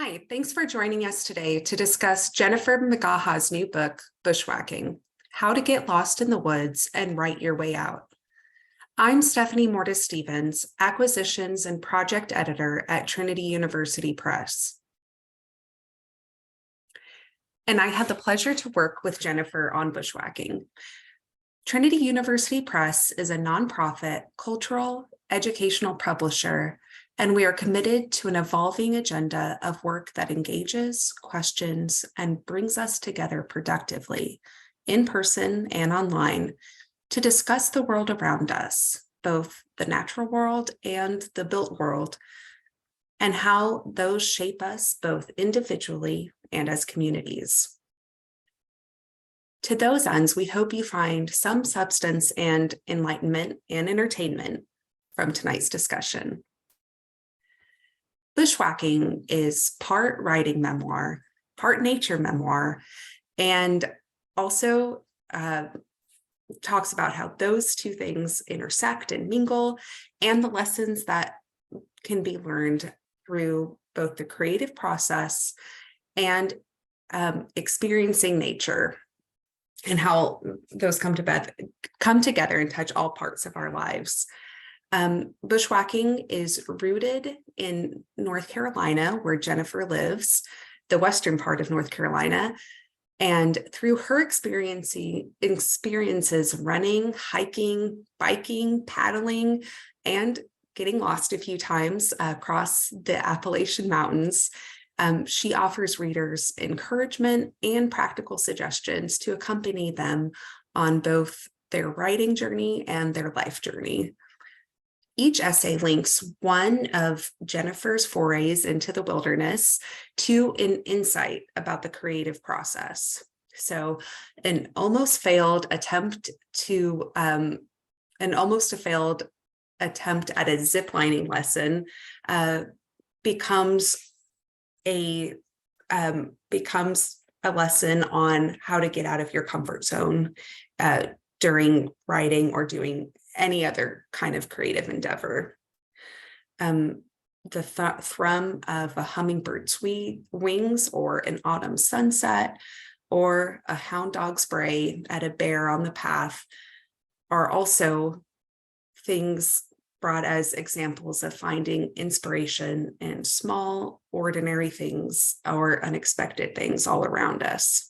Hi, thanks for joining us today to discuss Jennifer McGaha's new book, Bushwhacking: How to Get Lost in the Woods and Write Your Way Out. I'm Stephanie Mortis Stevens, Acquisitions and Project Editor at Trinity University Press. And I had the pleasure to work with Jennifer on Bushwhacking. Trinity University Press is a nonprofit, cultural, educational publisher, and we are committed to an evolving agenda of work that engages, questions, and brings us together productively, in person and online, to discuss the world around us, both the natural world and the built world, and how those shape us both individually and as communities. To those ends, we hope you find some substance and enlightenment and entertainment from tonight's discussion. Bushwhacking is part writing memoir, part nature memoir, and also talks about how those two things intersect and mingle, and the lessons that can be learned through both the creative process and experiencing nature, and how those come together and touch all parts of our lives. Bushwhacking is rooted in North Carolina, where Jennifer lives, the western part of North Carolina. And through her experiences running, hiking, biking, paddling, and getting lost a few times across the Appalachian Mountains, she offers readers encouragement and practical suggestions to accompany them on both their writing journey and their life journey. Each essay links one of Jennifer's forays into the wilderness to an insight about the creative process. So an almost failed attempt at a ziplining lesson becomes a lesson on how to get out of your comfort zone during writing or doing any other kind of creative endeavor. The thrum of a hummingbird's wings, or an autumn sunset, or a hound dog's bray at a bear on the path are also things brought as examples of finding inspiration in small, ordinary things or unexpected things all around us.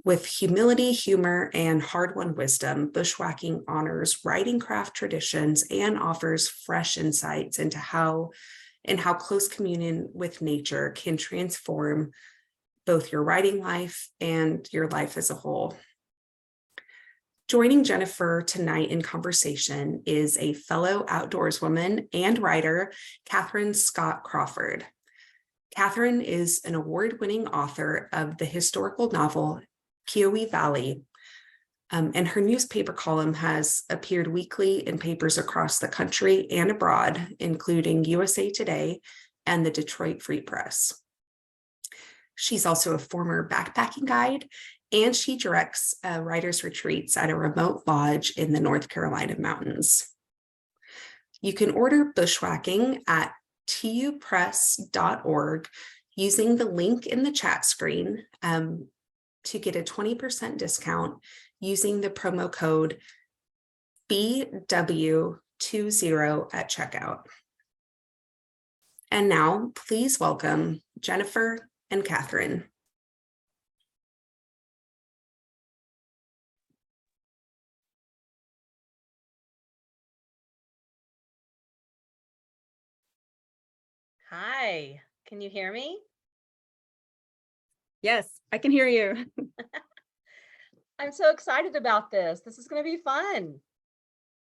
With humility, humor, and hard-won wisdom, Bushwhacking honors writing craft traditions and offers fresh insights into how close communion with nature can transform both your writing life and your life as a whole. Joining Jennifer tonight in conversation is a fellow outdoorswoman and writer, Katherine Crawford. Katherine is an award-winning author of the historical novel Kiowa Valley, and her newspaper column has appeared weekly in papers across the country and abroad, including USA Today and the Detroit Free Press. She's also a former backpacking guide, and she directs writers' retreats at a remote lodge in the North Carolina mountains. You can order Bushwhacking at tupress.org using the link in the chat screen to get a 20% discount using the promo code BW20 at checkout. And now, please welcome Jennifer and Katherine. Hi, can you hear me? Yes, I can hear you. I'm so excited about this. This is going to be fun.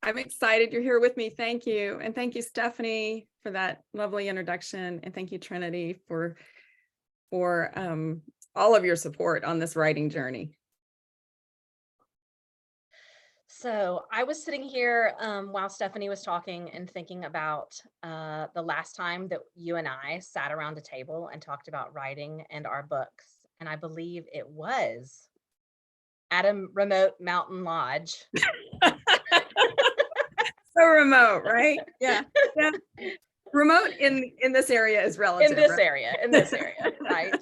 I'm excited you're here with me. Thank you. And thank you, Stephanie, for that lovely introduction. And thank you, Trinity, for all of your support on this writing journey. So I was sitting here while Stephanie was talking and thinking about the last time that you and I sat around a table and talked about writing and our books. And I believe it was at a remote mountain lodge. So remote, right? Yeah. Remote in this area is relative. in this right? area, right?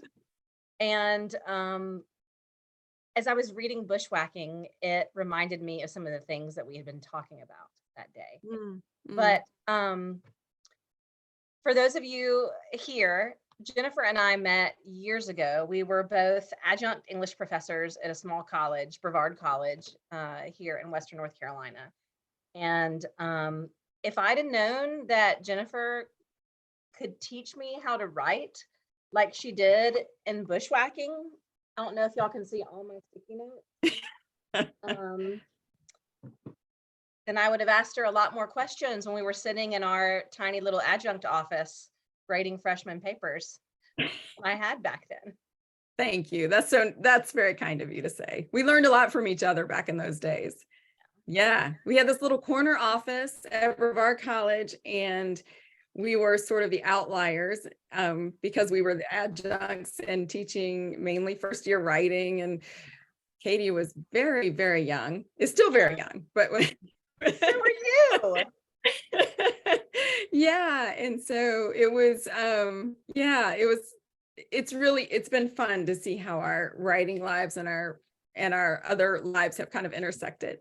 And as I was reading Bushwhacking, it reminded me of some of the things that we had been talking about that day. Mm, mm. But for those of you here, Jennifer and I met years ago. We were both adjunct English professors at a small college, Brevard College, here in Western North Carolina. And if I'd have known that Jennifer could teach me how to write like she did in Bushwhacking, I don't know if y'all can see all my sticky notes. Then I would have asked her a lot more questions when we were sitting in our tiny little adjunct office grading freshman papers I had back then. Thank you. That's very kind of you to say. We learned a lot from each other back in those days. Yeah, we had this little corner office at Brevard College, and we were sort of the outliers because we were the adjuncts and teaching mainly first year writing. And Katie was very, very young. Is still very young, but So are you? Yeah, and so it was it's been fun to see how our writing lives and our other lives have kind of intersected.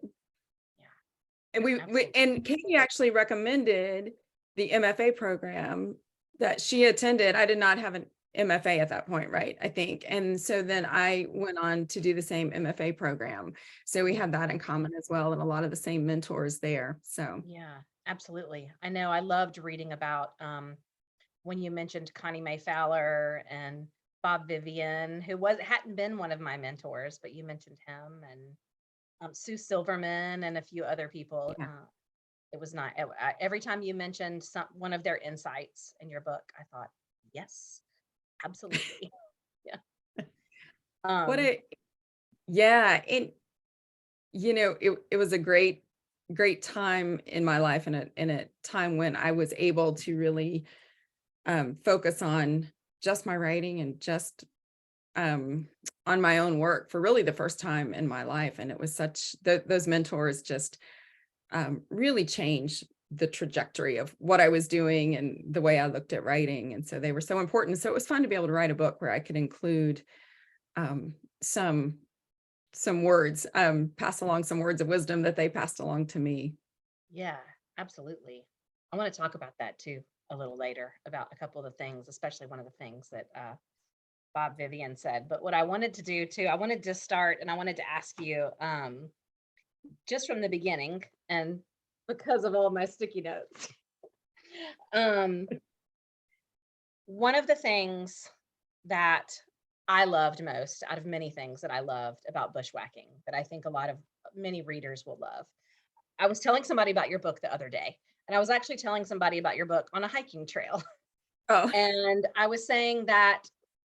Yeah. And we and Katie actually recommended the MFA program that she attended. I did not have an MFA at that point, right? I think. And so then I went on to do the same MFA program. So we had that in common as well, and a lot of the same mentors there. So yeah, absolutely. I know I loved reading about when you mentioned Connie Mae Fowler and Bob Vivian, who hadn't been one of my mentors, but you mentioned him, and Sue Silverman and a few other people. Yeah. It was not every time you mentioned one of their insights in your book, I thought, yes, absolutely. Yeah. And it was a great time in my life, and a time when I was able to really focus on just my writing and just on my own work for really the first time in my life. And it was those mentors just really changed the trajectory of what I was doing and the way I looked at writing. And so they were so important. So it was fun to be able to write a book where I could include some words, pass along some words of wisdom that they passed along to me. Yeah, absolutely. I want to talk about that too a little later, about a couple of the things, especially one of the things that Bob Vivian said. But what I wanted to do too, I wanted to start, and I wanted to ask you just from the beginning, and because of all my sticky notes, one of the things that I loved most out of many things that I loved about Bushwhacking, that I think many readers will love. I was telling somebody about your book the other day, and I was actually telling somebody about your book on a hiking trail. Oh. And I was saying that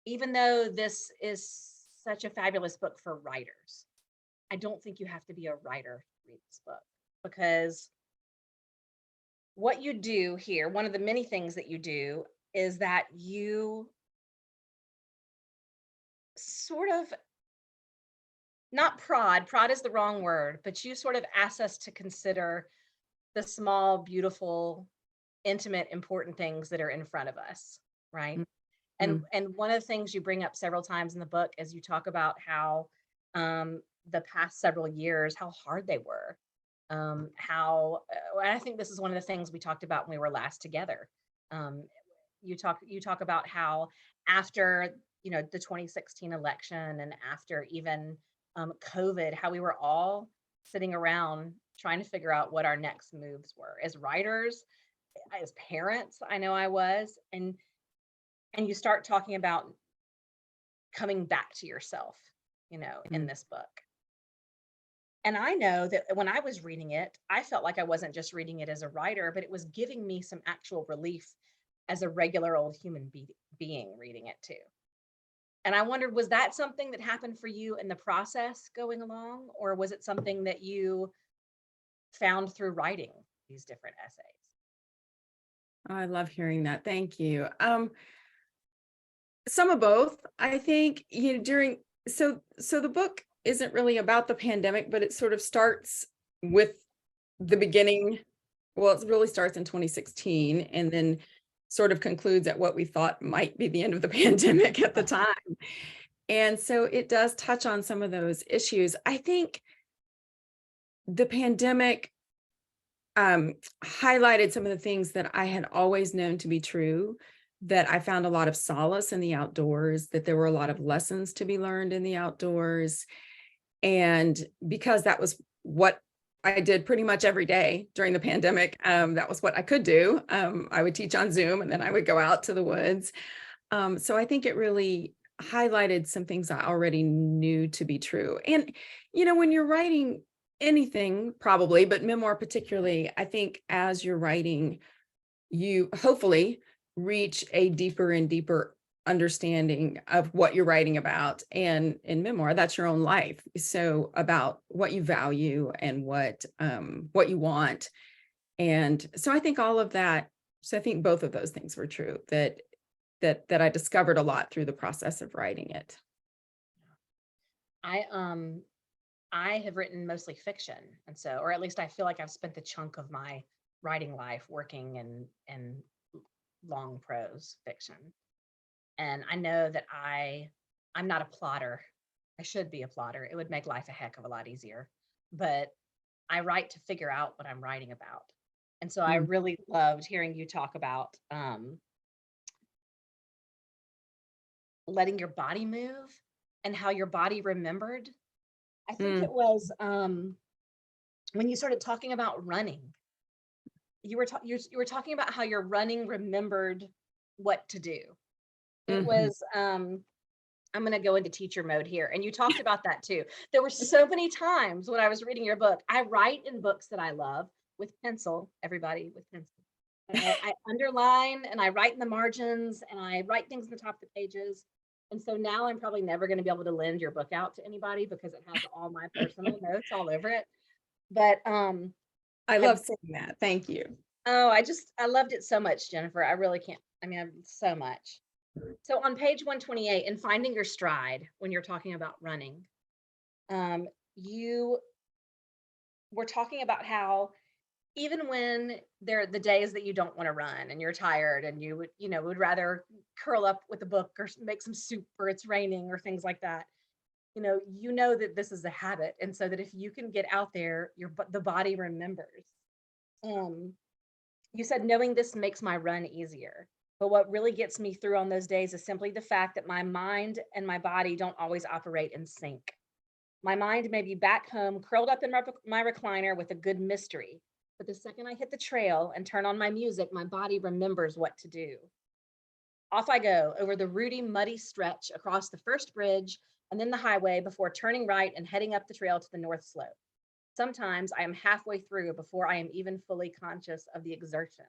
even though this is such a fabulous book for writers, I don't think you have to be a writer to read this book, because what you do here, one of the many things that you do, is that you sort of, not prod is the wrong word, but you sort of ask us to consider the small, beautiful, intimate, important things that are in front of us, right? Mm-hmm. And one of the things you bring up several times in the book is you talk about how the past several years, how hard they were. And I think this is one of the things we talked about when we were last together. You talk about how after the 2016 election, and after even COVID, how we were all sitting around trying to figure out what our next moves were as writers, as parents. I know I was, and you start talking about coming back to yourself, in this book. And I know that when I was reading it, I felt like I wasn't just reading it as a writer, but it was giving me some actual relief as a regular old human being reading it too. And I wondered, was that something that happened for you in the process going along, or was it something that you found through writing these different essays? I love hearing that. Thank you. Some of both, I think. So the book isn't really about the pandemic, but it sort of starts with the beginning. Well, it really starts in 2016, and then sort of concludes at what we thought might be the end of the pandemic at the time. And so it does touch on some of those issues. I think the pandemic highlighted some of the things that I had always known to be true, that I found a lot of solace in the outdoors, that there were a lot of lessons to be learned in the outdoors. And because that was what I did pretty much every day during the pandemic, that was what I could do. I would teach on Zoom and then I would go out to the woods. So I think it really highlighted some things I already knew to be true. And, when you're writing anything, probably, but memoir particularly, I think as you're writing, you hopefully reach a deeper and deeper understanding of what you're writing about. And in memoir, that's your own life. So about what you value and what you want. And so I think all of that. So I think both of those things were true, that I discovered a lot through the process of writing it. I have written mostly fiction, and so, or at least I feel like I've spent the chunk of my writing life working in long prose fiction. And I know that I'm not a plotter. I should be a plotter. It would make life a heck of a lot easier. But I write to figure out what I'm writing about. And so I really loved hearing you talk about letting your body move and how your body remembered. I think it was when you started talking about running. You were talking about how your running remembered what to do. It was I'm going to go into teacher mode here, and you talked about that too. There were so many times when I was reading your book. I write in books that I love with pencil. Everybody with pencil. I underline and I write in the margins and I write things on the top of the pages. And so now I'm probably never going to be able to lend your book out to anybody because it has all my personal notes all over it. But I love seeing that. Thank you. Oh, I loved it so much, Jennifer. I really can't. I mean, so much. So on page 128, in Finding Your Stride, when you're talking about running, you were talking about how even when there are the days that you don't want to run and you're tired and you would rather curl up with a book or make some soup or it's raining or things like that, you know that this is a habit, and so that if you can get out there, the body remembers. You said knowing this makes my run easier, but what really gets me through on those days is simply the fact that my mind and my body don't always operate in sync. My mind may be back home curled up in my recliner with a good mystery, but the second I hit the trail and turn on my music, my body remembers what to do. Off I go over the rooty, muddy stretch across the first bridge and then the highway before turning right and heading up the trail to the north slope. Sometimes I am halfway through before I am even fully conscious of the exertion.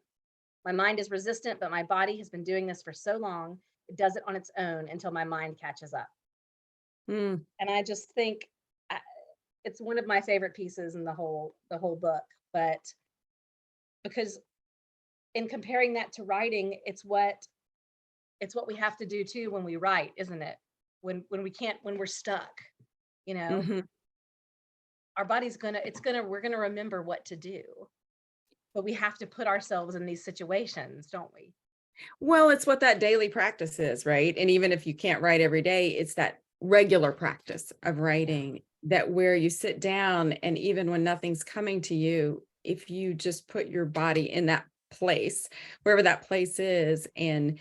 My mind is resistant, but my body has been doing this for so long, it does it on its own until my mind catches up. And I just think it's one of my favorite pieces in the whole book. But because in comparing that to writing, it's what we have to do too when we write, isn't it? When we're stuck, our body's we're gonna remember what to do, but we have to put ourselves in these situations, don't we? Well, it's what that daily practice is, right? And even if you can't write every day, it's that regular practice of writing, that where you sit down and even when nothing's coming to you, if you just put your body in that place, wherever that place is, and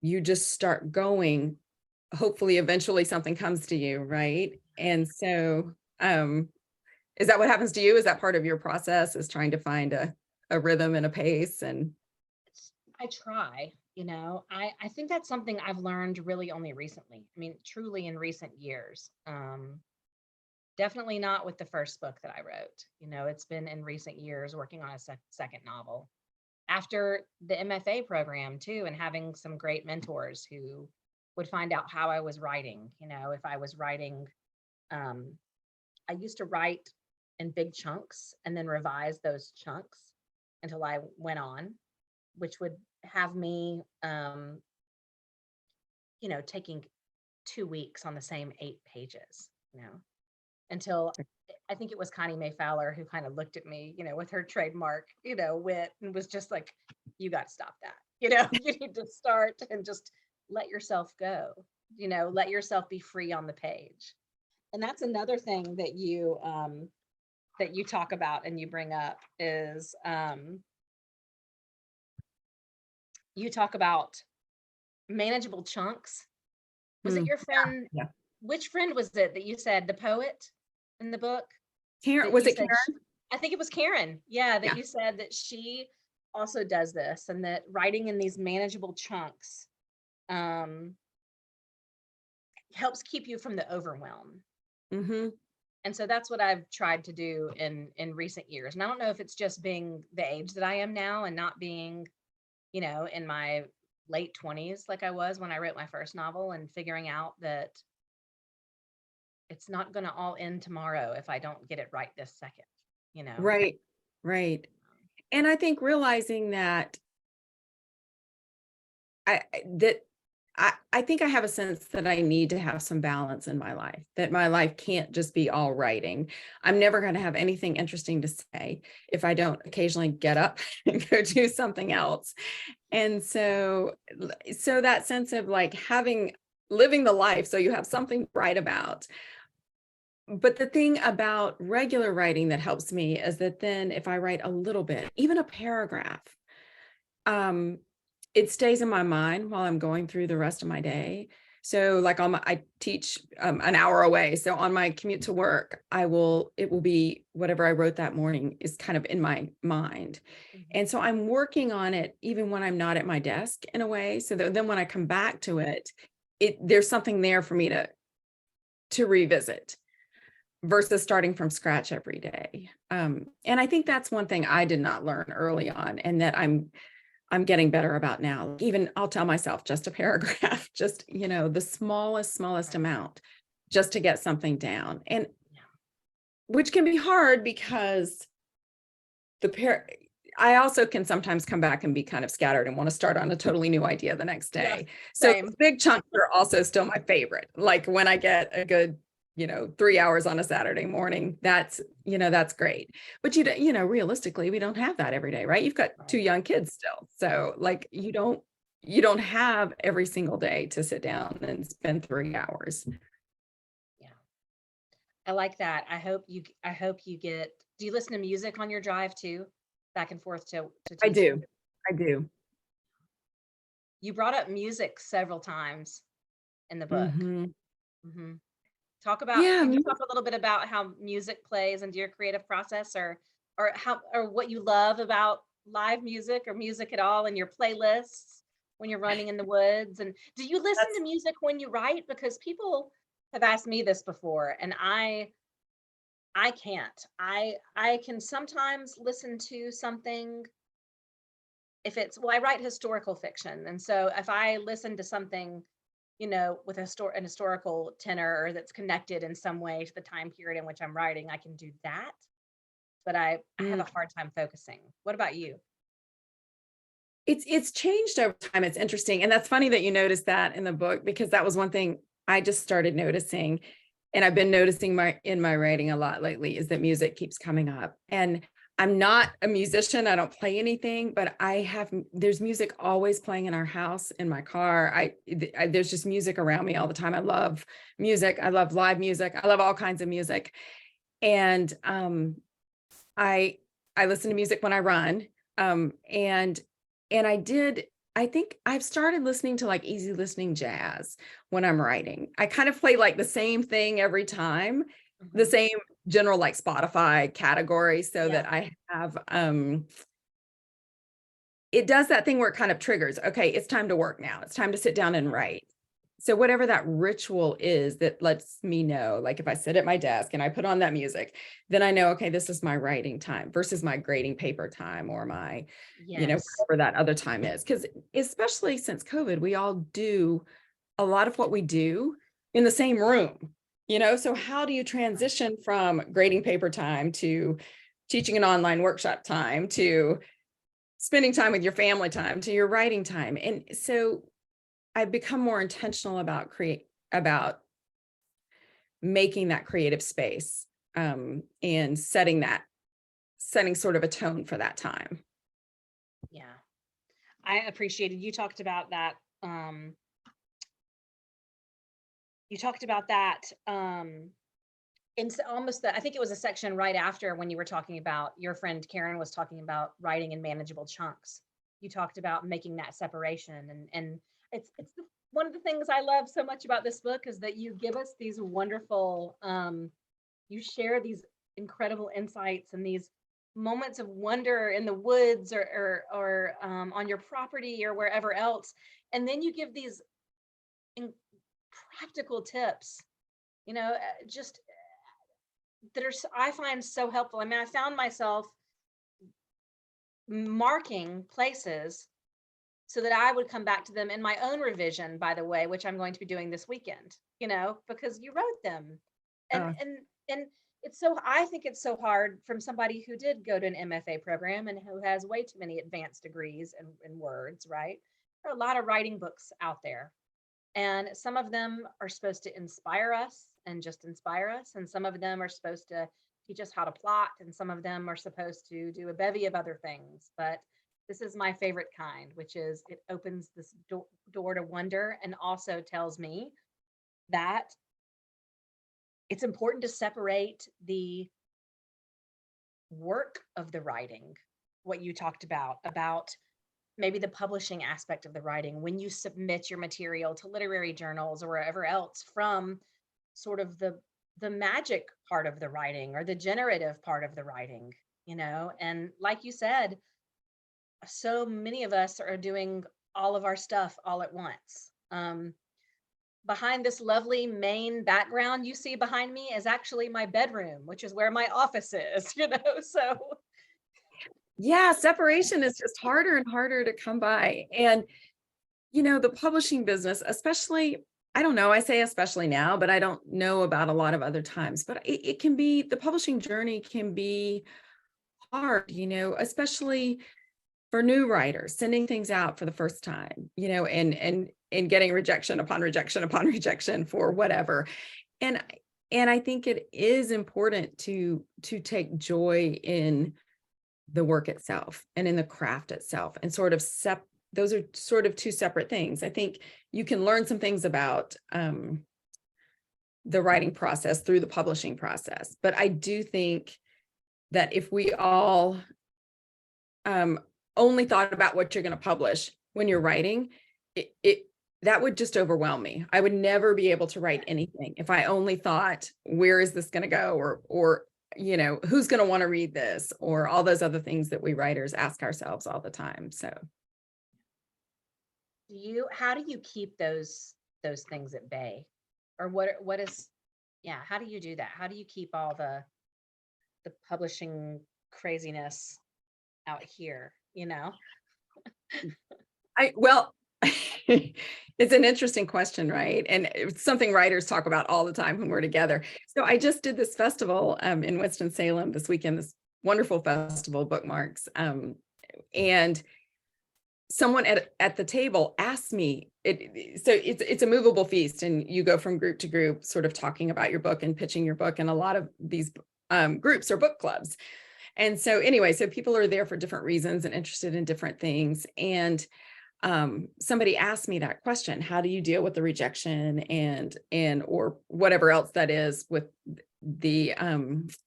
you just start going, hopefully eventually something comes to you, right? And so is that what happens to you? Is that part of your process, is trying to find a rhythm and a pace? And I try, I think that's something I've learned really only recently. I mean, truly in recent years. Definitely not with the first book that I wrote. It's been in recent years working on a second novel. After the MFA program too, and having some great mentors who would find out how I was writing. If I was writing, I used to write in big chunks and then revise those chunks until I went on, which would have me, taking 2 weeks on the same 8 pages, until I think it was Connie Mae Fowler who kind of looked at me, with her trademark, wit, and was just like, you got to stop that. You know, you need to start and just let yourself go, let yourself be free on the page. And that's another thing that you talk about and you bring up is you talk about manageable chunks. Was it your friend? Yeah. Which friend was it that you said, the poet in the book? Karen, That was you it said Karen? I think it was Karen. Yeah, that Yeah. you said that she also does this, and that writing in these manageable chunks helps keep you from the overwhelm. Mm-hmm. And so that's what I've tried to do in recent years. And I don't know if it's just being the age that I am now and not being, in my late 20s like I was when I wrote my first novel, and figuring out that it's not going to all end tomorrow if I don't get it right this second. Right. Right. And I think realizing that I that I think I have a sense that I need to have some balance in my life, that my life can't just be all writing. I'm never going to have anything interesting to say if I don't occasionally get up and go do something else. And so that sense of like living the life so you have something to write about. But the thing about regular writing that helps me is that then if I write a little bit, even a paragraph, it stays in my mind while I'm going through the rest of my day. So like I teach an hour away. So on my commute to work, it will be whatever I wrote that morning is kind of in my mind. And so I'm working on it even when I'm not at my desk in a way. So that then when I come back to it, there's something there for me to revisit versus starting from scratch every day. And I think that's one thing I did not learn early on, and that I'm getting better about now. Even I'll tell myself just a paragraph, just, the smallest amount, just to get something down. And which can be hard because I also can sometimes come back and be kind of scattered and want to start on a totally new idea the next day. So big chunks are also still my favorite. Like when I get a good 3 hours on a Saturday morning, that's great. But realistically, we don't have that every day, right? You've got 2 young kids still. So like, you don't have every single day to sit down and spend 3 hours. Yeah. I like that. I hope you get, do you listen to music on your drive too? Back and forth to I teaching? do. You brought up music several times in the book. Mm-hmm. Mm-hmm. Can you talk a little bit about how music plays into your creative process, or what you love about live music or music at all in your playlists when you're running in the woods? And do you listen to music when you write? Because people have asked me this before, and I can't. I can sometimes listen to something if I write historical fiction. And so if I listen to something with an historical tenor that's connected in some way to the time period in which I'm writing, I can do that. But I have a hard time focusing. What about you? It's changed over time. It's interesting. And that's funny that you noticed that in the book, because that was one thing I just started noticing. And I've been noticing in my writing a lot lately, is that music keeps coming up. And I'm not a musician. I don't play anything, but there's music always playing in our house, in my car. There's just music around me all the time. I love music. I love live music. I love all kinds of music. And I listen to music when I run. And I think I've started listening to like easy listening jazz when I'm writing. I kind of play like the same thing every time, the same general like Spotify category, so that I have, it does that thing where it kind of triggers, okay, it's time to work now. It's time to sit down and write. So whatever that ritual is that lets me know, like if I sit at my desk and I put on that music, then I know, okay, this is my writing time versus my grading paper time, or my, whatever that other time is. Because especially since COVID, we all do a lot of what we do in the same room, so how do you transition from grading paper time to teaching an online workshop time to spending time with your family time to your writing time? And so I've become more intentional about making that creative space, and setting sort of a tone for that time. Yeah. I appreciated you talked about that. You talked about that almost I think it was a section right after when you were talking about your friend Karen was talking about writing in manageable chunks. You talked about making that separation, and one of the things I love so much about this book is that you give us these wonderful you share these incredible insights and these moments of wonder in the woods or on your property or wherever else, and then you give these practical tips, just that are I find so helpful. I mean, I found myself marking places so that I would come back to them in my own revision, by the way, which I'm going to be doing this weekend, because you wrote them. And I think it's so hard from somebody who did go to an MFA program and who has way too many advanced degrees in words, right? There are a lot of writing books out there. And some of them are supposed to inspire us and just inspire us. And some of them are supposed to teach us how to plot. And some of them are supposed to do a bevy of other things. But this is my favorite kind, which is it opens this door to wonder and also tells me that it's important to separate the work of the writing, what you talked about maybe the publishing aspect of the writing, when you submit your material to literary journals or wherever else, from sort of the magic part of the writing or the generative part of the writing, and like you said, so many of us are doing all of our stuff all at once. Behind this lovely main background you see behind me is actually my bedroom, which is where my office is, so. Yeah, separation is just harder and harder to come by. And, the publishing business, especially, I don't know, I say especially now, but I don't know about a lot of other times, but it can be, the publishing journey can be hard, especially for new writers, sending things out for the first time, and getting rejection upon rejection upon rejection for whatever. And I think it is important to take joy in the work itself and in the craft itself, and sort of those are sort of two separate things. I think you can learn some things about the writing process through the publishing process, but I do think that if we all only thought about what you're going to publish when you're writing, that would just overwhelm me. I would never be able to write anything if I only thought, where is this going to go, or who's going to want to read this, or all those other things that we writers ask ourselves all the time. So how do you keep those things at bay, or how do you do that? How do you keep all the publishing craziness out here, Well, it's an interesting question, right? And it's something writers talk about all the time when we're together. So I just did this festival in Winston-Salem this weekend, this wonderful festival, Bookmarks. And someone at the table asked me, it's a movable feast, and you go from group to group, sort of talking about your book and pitching your book. And a lot of these groups are book clubs. And so anyway, so people are there for different reasons and interested in different things. And somebody asked me that question: how do you deal with the rejection and or whatever else that is with the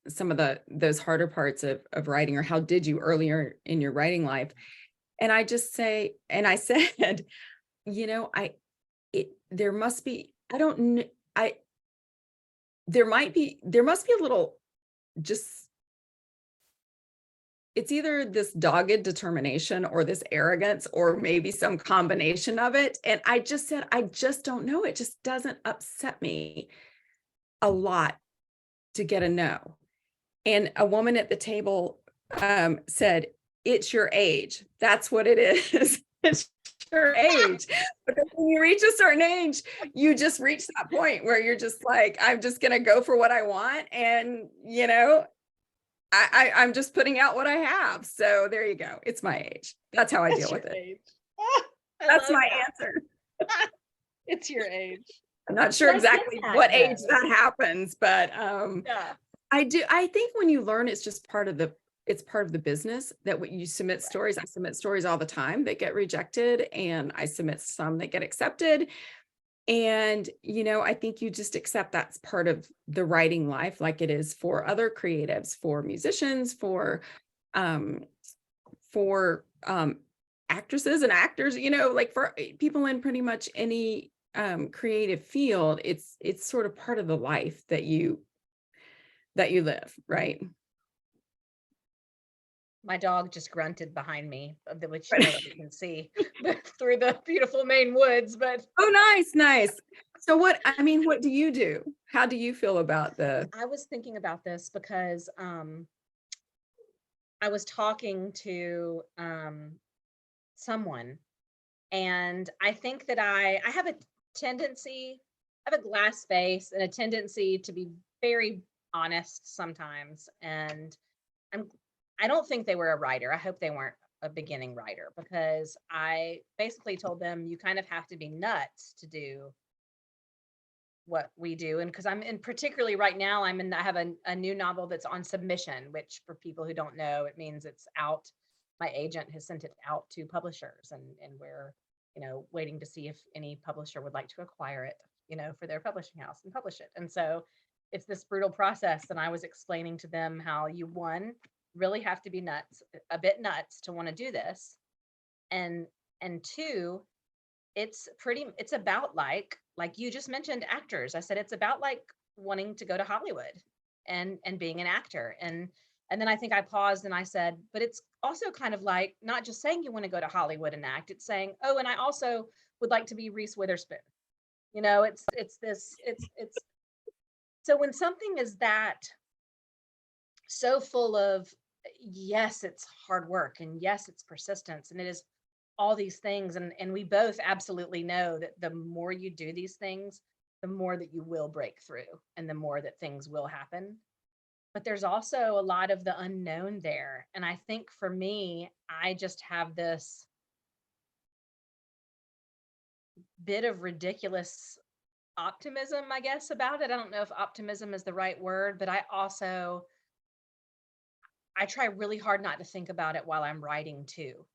some of those harder parts of writing, or how did you earlier in your writing life? And I said, there must be a little, just, it's either this dogged determination or this arrogance, or maybe some combination of it. And I just said, I just don't know. It just doesn't upset me a lot to get a no. And a woman at the table said, it's your age. That's what it is. It's your age. Because when you reach a certain age, you just reach that point where you're just like, I'm just going to go for what I want. And, I'm just putting out what I have. So there you go. It's my age. That's how I deal with it. That's my answer. It's your age. I'm not sure exactly what age that happens, but I think when you learn, it's just part of it's part of the business that when you submit stories, I submit stories all the time that get rejected, and I submit some that get accepted. And, I think you just accept that's part of the writing life, like it is for other creatives, for musicians, um, for actresses and actors, like for people in pretty much any creative field, it's sort of part of the life that you live, right? My dog just grunted behind me, which nobody can see through the beautiful Maine woods, but Oh, nice. So what do you do? How do you feel about the? I was thinking about this because I was talking to someone, and I think that I have a tendency, I have a glass face and a tendency to be very honest sometimes. And I'm I don't think they were a writer. I hope they weren't a beginning writer, because I basically told them you kind of have to be nuts to do what we do. And because I'm in, particularly right now, I have a new novel that's on submission, which for people who don't know, it means it's out. My agent has sent it out to publishers, and we're, waiting to see if any publisher would like to acquire it, for their publishing house and publish it. And so it's this brutal process. And I was explaining to them how you, one, really have to be a bit nuts to want to do this. And two, it's about like you just mentioned actors. I said it's about like wanting to go to Hollywood and being an actor. And then I think I paused and I said, but it's also kind of like not just saying you want to go to Hollywood and act, it's saying, oh, and I also would like to be Reese Witherspoon. It's so when something is that so full of, yes, it's hard work, and yes, it's persistence, and it is all these things. And we both absolutely know that the more you do these things, the more that you will break through and the more that things will happen. But there's also a lot of the unknown there. And I think for me, I just have this bit of ridiculous optimism, I guess, about it. I don't know if optimism is the right word, but I try really hard not to think about it while I'm writing too,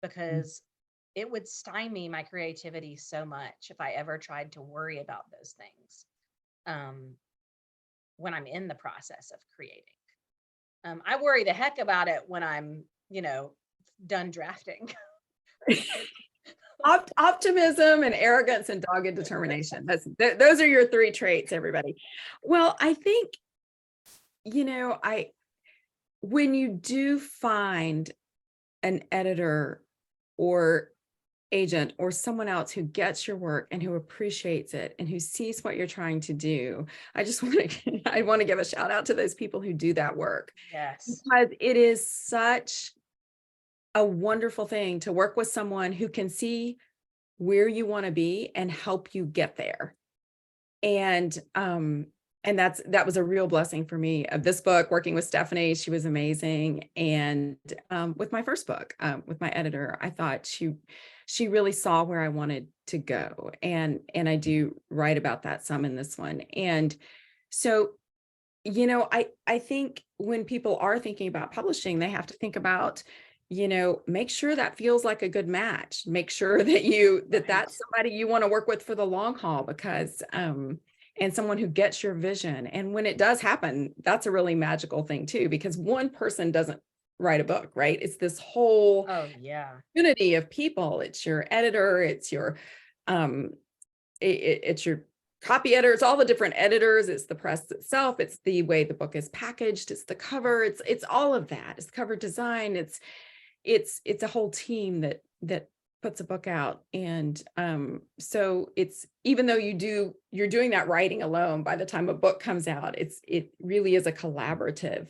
because it would stymie my creativity so much if I ever tried to worry about those things when I'm in the process of creating. I worry the heck about it when I'm, done drafting. Optimism and arrogance and dogged determination. Those are your three traits, everybody. Well, I think, when you do find an editor or agent or someone else who gets your work and who appreciates it and who sees what you're trying to do, I want to give a shout out to those people who do that work. Yes. Because it is such a wonderful thing to work with someone who can see where you want to be and help you get there. And that was a real blessing for me of this book, working with Stephanie. She was amazing. And with my first book, with my editor, I thought she really saw where I wanted to go. And I do write about that some in this one. And so, I think when people are thinking about publishing, they have to think about, make sure that feels like a good match. Make sure that that's somebody you want to work with for the long haul, because and someone who gets your vision. And when it does happen, that's a really magical thing too, because one person doesn't write a book, right? It's this whole community of people. It's your editor, it's your it's your copy editor, it's all the different editors, it's the press itself, it's the way the book is packaged, it's the cover, it's all of that. It's cover design, it's a whole team that puts a book out. And so it's, even though you're doing that writing alone, by the time a book comes out, it really is a collaborative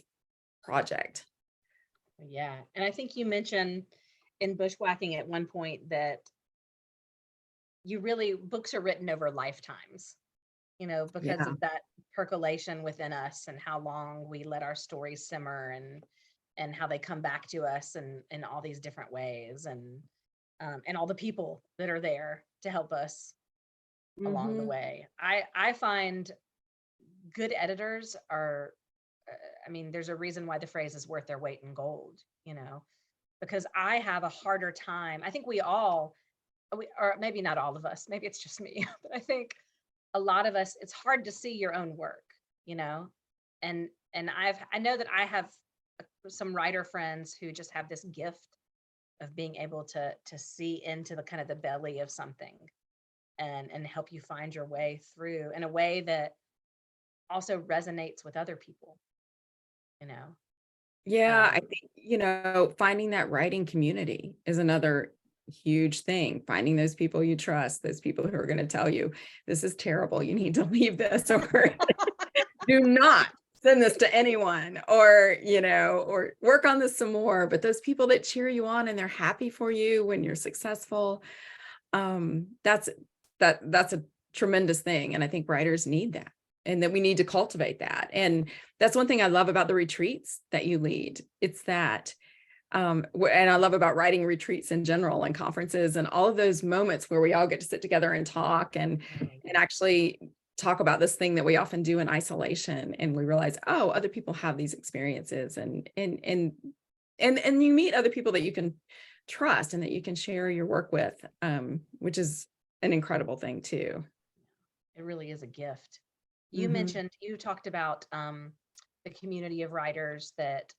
project. Yeah. And I think you mentioned in Bushwhacking at one point that books are written over lifetimes, because of that percolation within us and how long we let our stories simmer and how they come back to us in all these different ways, and all the people that are there to help us along the way. I find good editors are I mean, there's a reason why the phrase is worth their weight in gold, because I have a harder time. I think we all, or maybe not all of us, maybe it's just me, but I think a lot of us, it's hard to see your own work, and I know that I have some writer friends who just have this gift of being able to see into the kind of the belly of something and help you find your way through in a way that also resonates with other people, you know. Yeah, I Um, think, finding that writing community is another huge thing. Finding those people you trust, those people who are going to tell you, this is terrible, you need to leave this, or do not send this to anyone, or work on this some more. But those people that cheer you on and they're happy for you when you're successful, that's a tremendous thing. And I think writers need that, and that we need to cultivate that. And that's one thing I love about the retreats that you lead. It's that, and I love about writing retreats in general and conferences and all of those moments where we all get to sit together and talk and actually talk about this thing that we often do in isolation. And we realize, oh, other people have these experiences, and you meet other people that you can trust and that you can share your work with, which is an incredible thing too. it really is a gift. Mhm. You talked about the community of writers that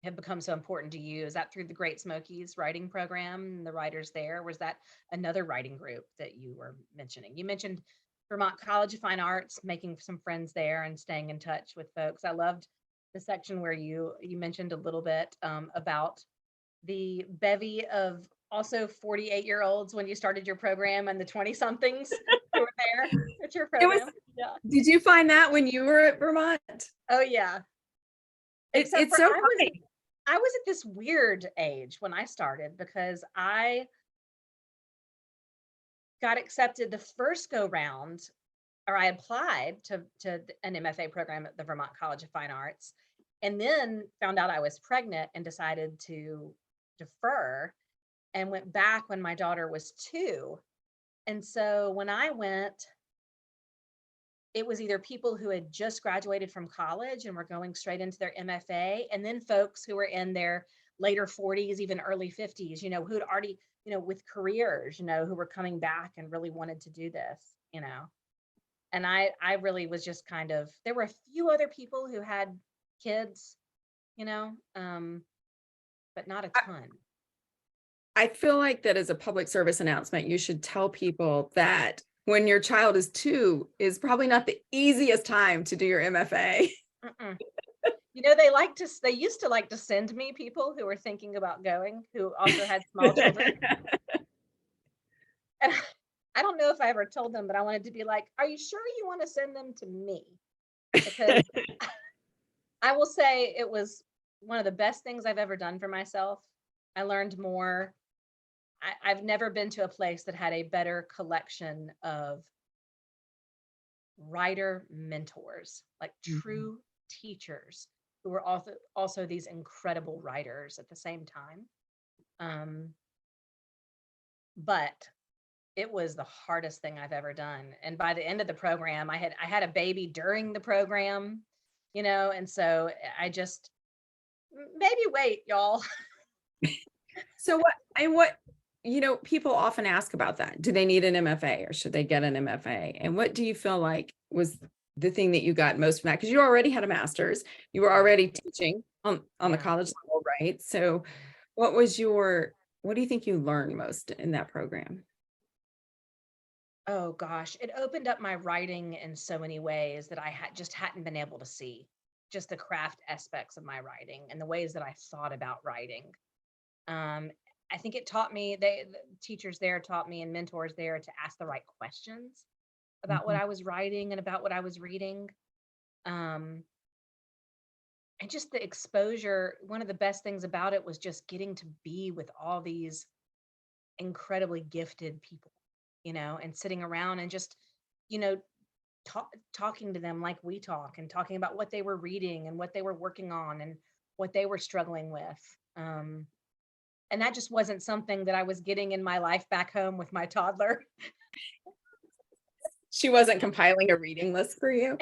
have become so important to you. Is that through the Great Smokies writing program, the writers there? Was that another writing group that you were mentioning? You mentioned Vermont College of Fine Arts, making some friends there and staying in touch with folks. I loved the section where you mentioned a little bit about the bevy of also 48-year-olds when you started your program, and the 20 somethings who were there at your It was, program. Yeah. did you find that when you were at Vermont? Oh yeah. Except It's for so funny. I was at this weird age when I started, because I got accepted the first go round, or I applied to an MFA program at the Vermont College of Fine Arts, and then found out I was pregnant and decided to defer and went back when my daughter was 2. And so when I went, it was either people who had just graduated from college and were going straight into their MFA, and then folks who were in their later 40s, even early 50s, who'd already, with careers, who were coming back and really wanted to do this. And I really was just kind of, there were a few other people who had kids, but not a ton. I feel like that as a public service announcement, you should tell people that when your child is 2 is probably not the easiest time to do your MFA. Mm-mm. They used to like to send me people who were thinking about going, who also had small children. And I don't know if I ever told them, but I wanted to be like, are you sure you want to send them to me? Because I will say it was one of the best things I've ever done for myself. I learned more. I've never been to a place that had a better collection of writer mentors, like true teachers who were also these incredible writers at the same time. But it was the hardest thing I've ever done. And by the end of the program, I had a baby during the program, and so I just, maybe wait, y'all. So people often ask about that. Do they need an MFA, or should they get an MFA? And what do you feel like was the thing that you got most from that? Because you already had a master's, you were already teaching on the Yeah. college level, right? So what do you think you learned most in that program? Oh gosh, it opened up my writing in so many ways that I just hadn't been able to see, just the craft aspects of my writing and the ways that I thought about writing. Um, I think it taught me, the teachers there taught me, and mentors there, to ask the right questions about what Mhm. I was writing and about what I was reading. Um, and just the exposure, one of the best things about it was just getting to be with all these incredibly gifted people, and sitting around and just, you know, talking to them like we talk, and talking about what they were reading and what they were working on and what they were struggling with. And that just wasn't something that I was getting in my life back home with my toddler. she wasn't compiling a reading list for you.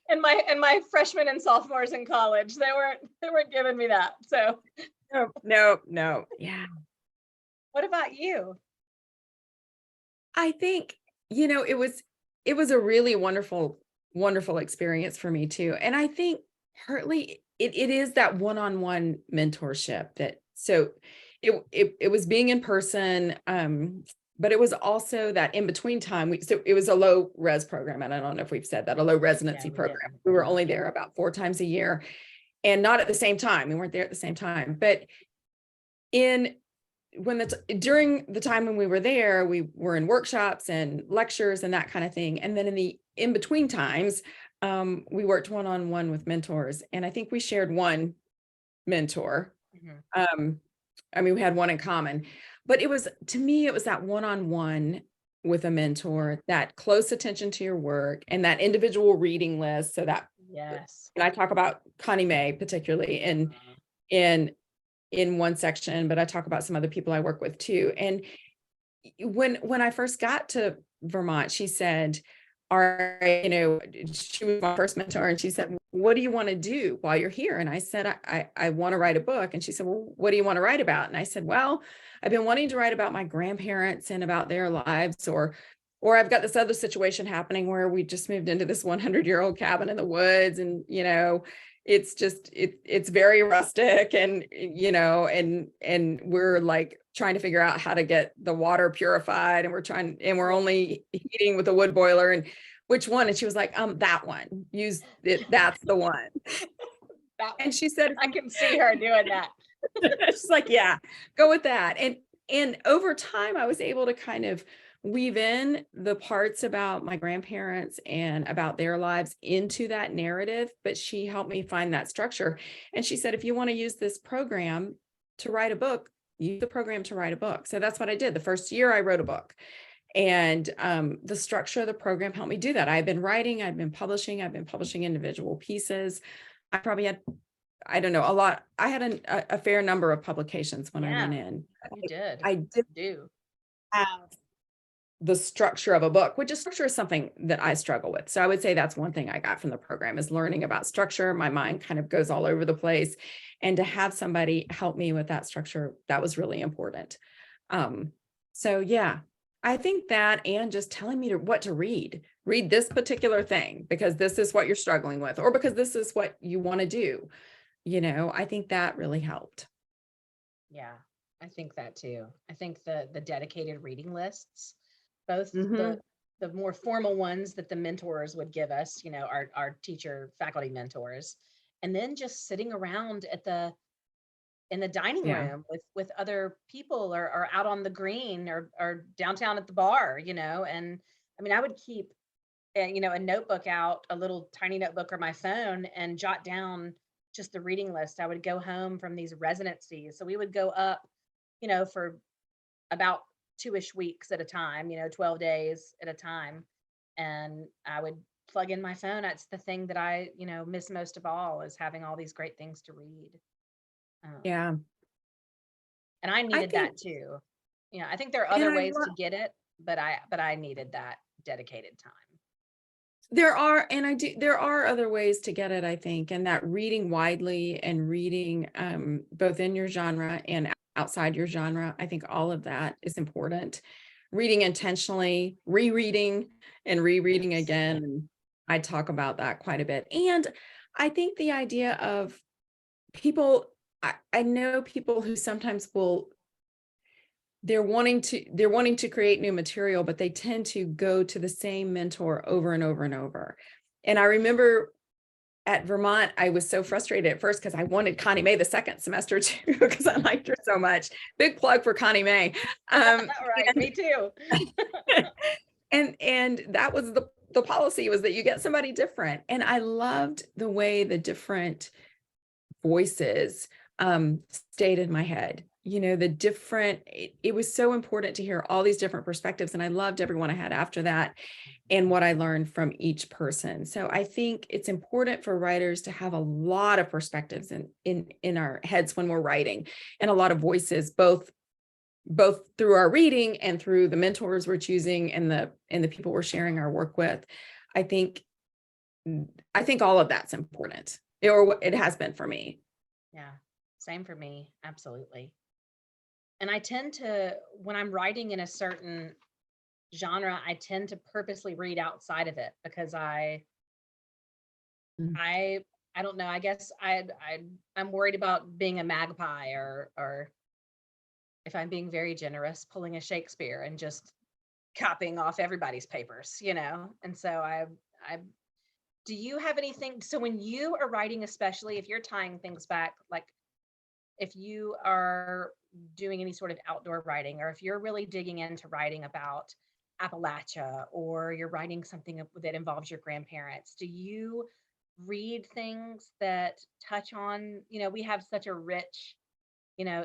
And my freshmen and sophomores in college, they weren't giving me that. So No. Yeah. what about you? I think, it was a really wonderful experience for me too. And I think partly it is that one-on-one mentorship it was being in person, but it was also that in between time. So it was a low res program. And I don't know if we've said that, a low residency we program. did. We were only there about 4 times a year, and not at the same time. We weren't there at the same time, but during the time when we were there, we were in workshops and lectures and that kind of thing. And then in the in-between times, we worked one-on-one with mentors. And I think we shared one mentor. Mhm. We had one in common, but to me, it was that one-on-one with a mentor, that close attention to your work and that individual reading list. So that, Yes. and I talk about Connie Mae particularly in one section, but I talk about some other people I work with too. And when I first got to Vermont, she said, she was my first mentor, and she said, "What do you want to do while you're here?" And I said, I want to write a book. And she said, "Well, what do you want to write about?" And I said, "Well, I've been wanting to write about my grandparents and about their lives, or I've got this other situation happening where we just moved into this 100-year-old cabin in the woods, and it's just it's very rustic, and and we're like trying to figure out how to get the water purified, and we're only heating with a wood boiler, and which one?" And she was like, that one, use it, that's the one. And she said, I can see her doing that. she's like, "Yeah, go with that." And over time, I was able to kind of weave in the parts about my grandparents and about their lives into that narrative, but she helped me find that structure. And she said, "If you want to use this program to write a book, use the program to write a book." So that's what I did. The first year I wrote a book, and the structure of the program helped me do that. I've been publishing individual pieces. I probably had, I don't know, a lot. I had a fair number of publications when I went in. You did. I did do. have the structure of a book, which is structure is something that I struggle with. So I would say that's one thing I got from the program, is learning about structure. My mind kind of goes all over the place. And to have somebody help me with that structure, that was really important. So yeah, I think that, and just telling me what to read this particular thing, because this is what you're struggling with, or because this is what you want to do. I think that really helped. Yeah, I think that too. I think the dedicated reading lists, both Mhm. the more formal ones that the mentors would give us, our teacher faculty mentors, and then just sitting around in the dining Yeah. room with other people, or out on the green, or downtown at the bar, and I mean, I would keep a notebook out, a little tiny notebook, or my phone, and jot down just the reading list. I would go home from these residencies. So we would go up, for about 2-ish weeks at a time, 12 days at a time. And I would plug in my phone. That's the thing that I, miss most of all, is having all these great things to read. Yeah. And I I needed think, that too. I think there are and other I ways love, to get it, but I needed that dedicated time. there are other ways to get it, I think, and that reading widely and reading both in your genre and outside your genre, I think all of that is important. Reading intentionally, rereading and rereading Yes. again. And I talk about that quite a bit. And I think the idea of people, I know people who sometimes they're wanting to create new material, but they tend to go to the same mentor over and over and over. And I remember at Vermont, I was so frustrated at first because I wanted Connie Mae the second semester too, because I liked her so much. Big plug for Connie Mae. Right, me too. And that was the policy, was that you get somebody different. And I loved the way the different voices stayed in my head. It was so important to hear all these different perspectives. And I loved everyone I had after that and what I learned from each person. So I think it's important for writers to have a lot of perspectives in our heads when we're writing, and a lot of voices, both both through our reading and through the mentors we're choosing and the people we're sharing our work with. I think all of that's important, or it has been for me. Yeah, same for me. Absolutely. And I tend to, when I'm writing in a certain genre, I tend to purposely read outside of it because Mm. I don't know. I guess I'm worried about being a magpie, or if I'm being very generous, pulling a Shakespeare and just copying off everybody's papers, And so I do you have anything? So when you are writing, especially if you're tying things back, like if you are doing any sort of outdoor writing, or if you're really digging into writing about Appalachia, or you're writing something that involves your grandparents, do you read things that touch on, we have such a rich,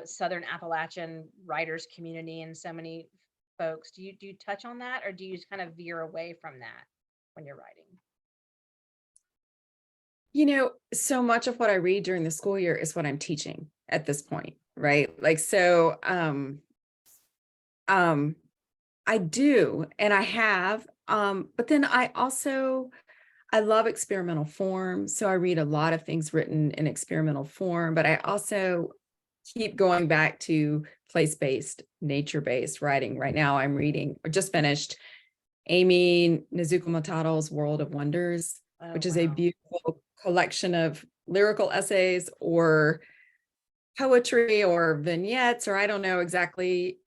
Southern Appalachian writers community and so many folks. Do you touch on that, or do you just kind of veer away from that when you're writing? So much of what I read during the school year is what I'm teaching at this point, right? Like, so, I do, and I have, but then I love experimental form. So I read a lot of things written in experimental form, but I also keep going back to place-based, nature-based writing. Right now I'm reading, or just finished, Amy Nezuko-Mataro's World of Wonders, which is a beautiful collection of lyrical essays or poetry or vignettes, or I don't know exactly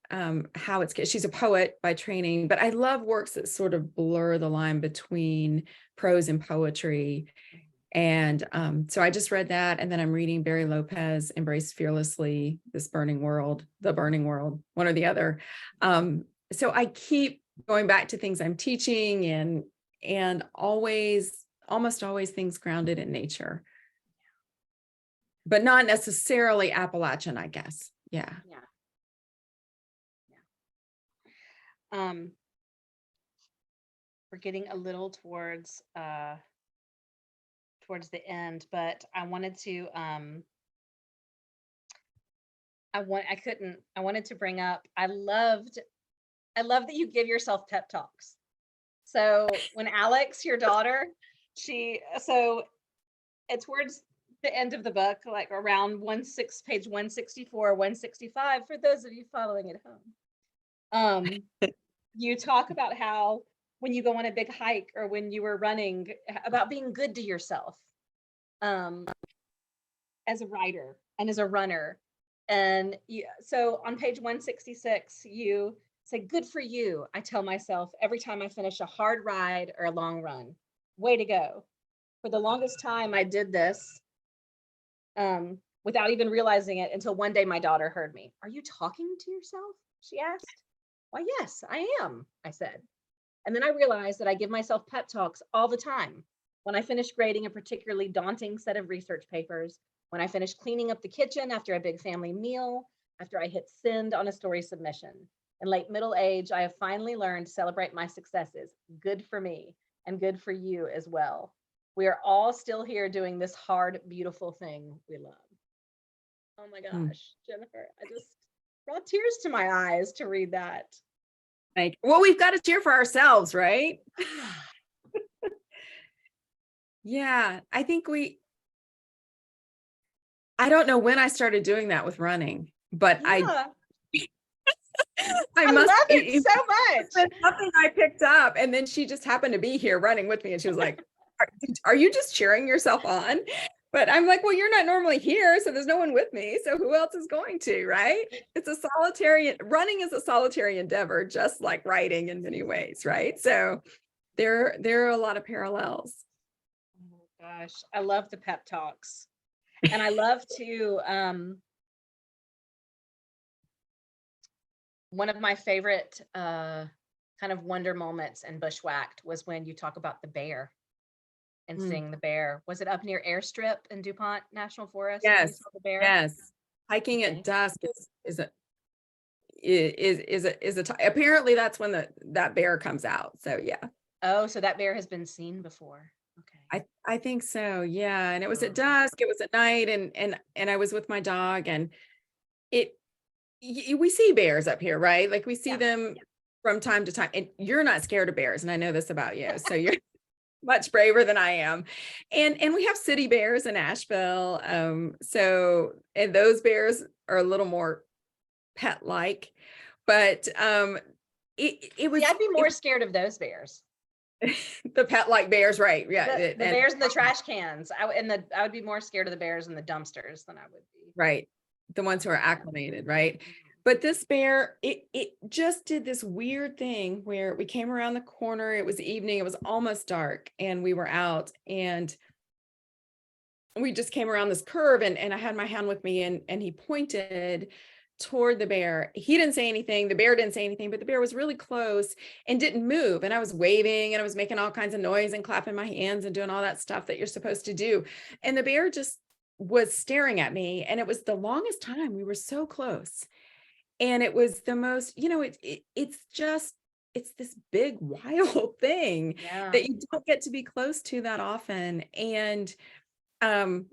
how she's a poet by training, but I love works that sort of blur the line between prose and poetry. And so I just read that, and then I'm reading Barry Lopez, Embrace Fearlessly, The Burning World, one or the other. So I keep going back to things I'm teaching, and almost always things grounded in nature, but not necessarily Appalachian, I guess. Yeah. We're getting a little towards the end, but I wanted to I wanted to bring up, I love that you give yourself pep talks. So when Alex, your daughter, it's towards the end of the book, like around page 164, 165, for those of you following at home. You talk about how when you go on a big hike, or when you were running, about being good to yourself, as a writer and as a runner. And so on page 166, you say, "Good for you," I tell myself every time I finish a hard ride or a long run. Way to go. For the longest time, I did this without even realizing it, until one day my daughter heard me. "Are you talking to yourself?" she asked. "Why, yes, I am," I said. And then I realized that I give myself pep talks all the time. When I finish grading a particularly daunting set of research papers, when I finish cleaning up the kitchen after a big family meal, after I hit send on a story submission. In late middle age, I have finally learned to celebrate my successes. Good for me, and good for you as well. We are all still here doing this hard, beautiful thing we love. Oh my gosh, Jennifer, I just brought tears to my eyes to read that. Well, we've got to cheer for ourselves, right? Yeah, I think I don't know when I started doing that with running, but yeah. I love it so much. It's something I picked up, and then she just happened to be here running with me, and she was like, are you just cheering yourself on? But I'm like, well, you're not normally here, so there's no one with me, so who else is going to, right? Running is a solitary endeavor, just like writing in many ways, right? So there are a lot of parallels. Oh gosh, I love the pep talks. And I love to, one of my favorite kind of wonder moments in Bushwhacked was when you talk about the bear and seeing the bear. Was it up near Airstrip in DuPont National Forest? Yes. The bear? Yes. Hiking at dusk apparently that's when that bear comes out. So yeah. Oh, so that bear has been seen before. Okay. I think so. Yeah. And it was at dusk, it was at night, and I was with my dog, and we see bears up here, right? Like we see Yeah. them from time to time, and you're not scared of bears. And I know this about you. So you're much braver than I am. And we have city bears in Asheville. So, and those bears are a little more pet-like, but it was See, I'd be more scared of those bears. the pet-like bears, right? Yeah. The bears in the trash cans. I would be more scared of the bears in the dumpsters than I would be. Right. The ones who are acclimated, right? But this bear, it just did this weird thing where we came around the corner. It was evening. It was almost dark, and we were out, and we just came around this curve, and I had my hand with me, and he pointed toward the bear. He didn't say anything. The bear didn't say anything, but the bear was really close and didn't move. And I was waving, and I was making all kinds of noise and clapping my hands and doing all that stuff that you're supposed to do. And the bear just was staring at me, and it was the longest time. We were so close. And it was the most, it's this big wild thing that you don't get to be close to that often. And and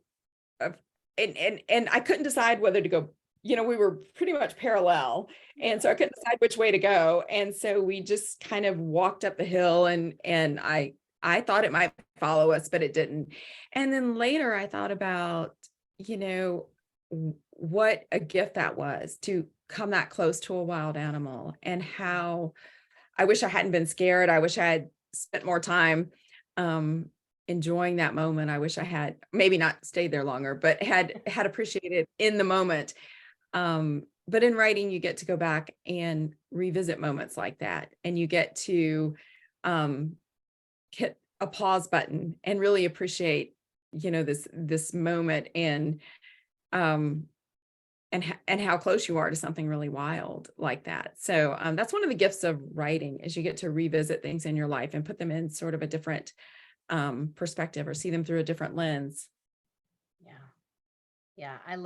I couldn't decide whether to go, we were pretty much parallel, and so I couldn't decide which way to go. And so we just kind of walked up the hill, and I thought it might follow us, but it didn't. And then later I thought about, what a gift that was to come that close to a wild animal, and how I wish I hadn't been scared. I wish I had spent more time enjoying that moment. I wish I had maybe not stayed there longer, but had appreciated in the moment. But in writing, you get to go back and revisit moments like that, and you get to hit a pause button and really appreciate, this moment, and how close you are to something really wild like that. So that's one of the gifts of writing, is you get to revisit things in your life and put them in sort of a different perspective, or see them through a different lens. Yeah, I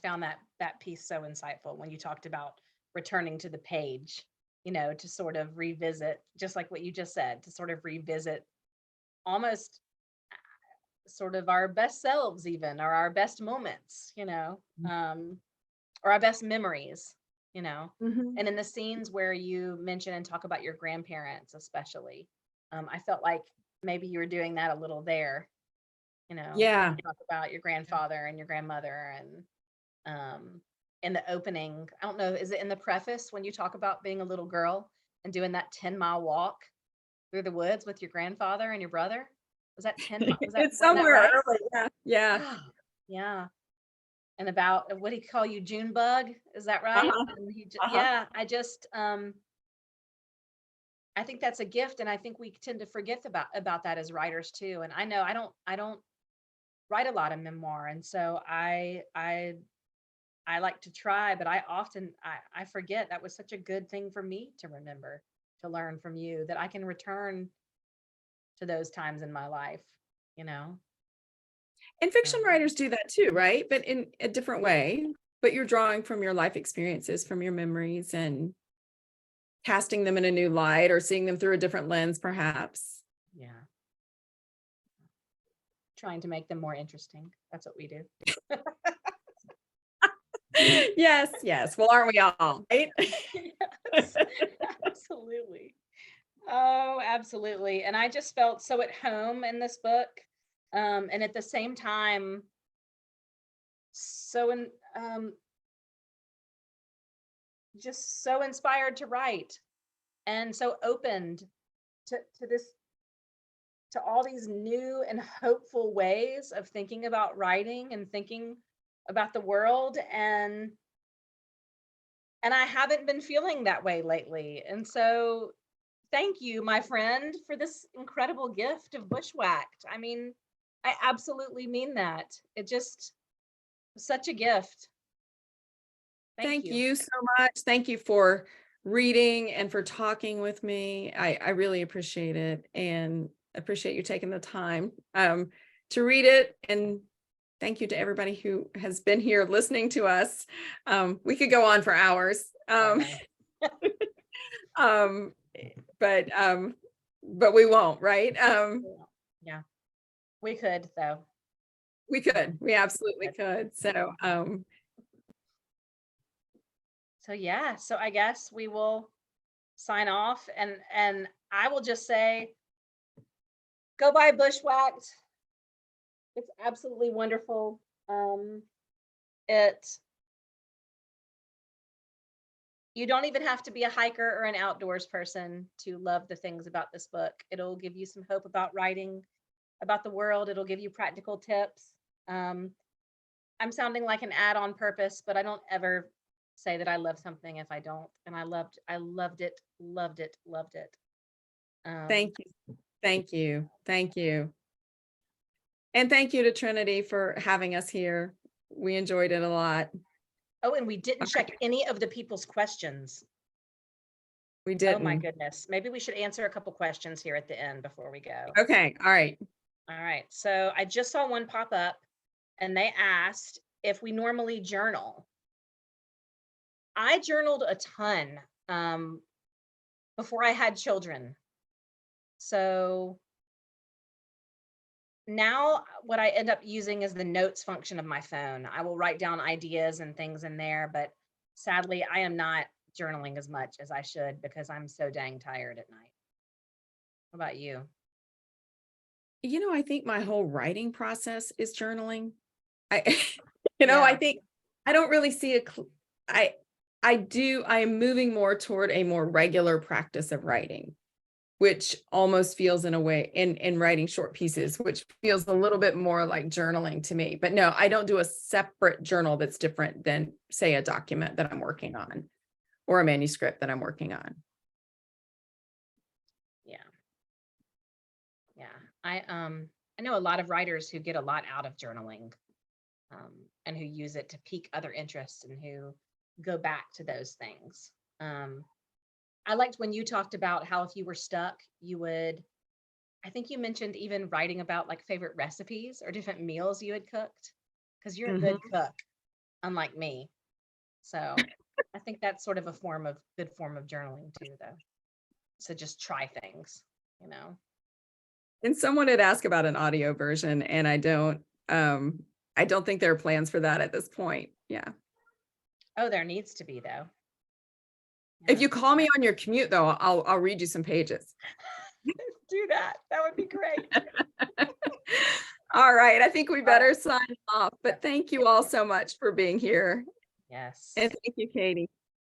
found that piece so insightful when you talked about returning to the page, to sort of revisit, just like what you just said, to sort of revisit almost sort of our best selves, even, or our best moments, or our best memories, Mm-hmm. and in the scenes where you mention and talk about your grandparents, especially, I felt like maybe you were doing that a little there, Yeah. when you talk about your grandfather and your grandmother, and in the opening, I don't know, is it in the preface when you talk about being a little girl and doing that 10-mile walk through the woods with your grandfather and your brother? Was that 10 miles? It's somewhere right? early. Yeah. Yeah. And about, what do you call you, June bug? Is that right? And Uh-huh. I just, I think that's a gift, and I think we tend to forget about that as writers too. And I know I don't write a lot of memoir, and so I like to try, but I often I forget. That was such a good thing for me to remember, to learn from you, that I can return to those times in my life, And fiction Um, writers do that too, right? But in a different way. But you're drawing from your life experiences, from your memories, and casting them in a new light, or seeing them through a different lens, perhaps. yeah. Trying to make them more interesting. That's what we do. Yes. Well, aren't we all, right? Yes, absolutely. Oh, absolutely. And I just felt so at home in this book. And at the same time, just so inspired to write, and so opened to this, to all these new and hopeful ways of thinking about writing and thinking about the world. And I haven't been feeling that way lately. And so thank you, my friend, for this incredible gift of Bushwhacked. I mean, I absolutely mean that. It just was such a gift. Thank Thank you. you so much. Thank you for reading and for talking with me. I really appreciate it, and appreciate you taking the time to read it. And thank you to everybody who has been here listening to us. We could go on for hours. But we won't, right? Yeah, we could, though. We could. We absolutely could. So So yeah, so I guess we will sign off, and I will just say, go buy Bushwhacked. It's absolutely wonderful. It You don't even have to be a hiker or an outdoors person to love the things about this book. It'll give you some hope about writing, about the world. It'll give you practical tips. Um, I'm sounding like an ad on purpose, but I don't ever say that I love something if I don't. And I loved it, loved it, loved it. Thank you. Thank you. Thank you. And thank you to Trinity for having us here. We enjoyed it a lot. Oh, and we didn't check any of the people's questions. We didn't. Oh my goodness. Maybe we should answer a couple questions here at the end before we go. Okay. All right. All right. So I just saw one pop up, and they asked if we normally journal. I journaled a ton before I had children. So now what I end up using is the notes function of my phone. I will write down ideas and things in there, but sadly, I am not journaling as much as I should because I'm so dang tired at night. What about you? I think my whole writing process is journaling. I Yeah. think I don't really see I am moving more toward a more regular practice of writing, which almost feels in a way in writing short pieces, which feels a little bit more like journaling to me. But no, I don't do a separate journal that's different than, say, a document that I'm working on or a manuscript that I'm working on. Yeah. Yeah. I know a lot of writers who get a lot out of journaling, and who use it to pique other interests and who go back to those things. I liked when you talked about how if you were stuck, I think you mentioned even writing about like favorite recipes or different meals you had cooked, because you're a good cook, unlike me. So I think that's sort of good form of journaling too, though. So just try things, And someone had asked about an audio version, and I don't think there are plans for that at this point. Yeah. Oh, there needs to be, though. If you call me on your commute, though, I'll read you some pages. Do that. That would be great. All right. I think we better sign off, but thank you all so much for being here. Yes. And thank you, Katie.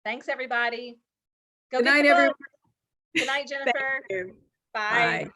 Thanks, everybody. Good night, everyone. Good night, Jennifer. Thank you. Bye. Bye.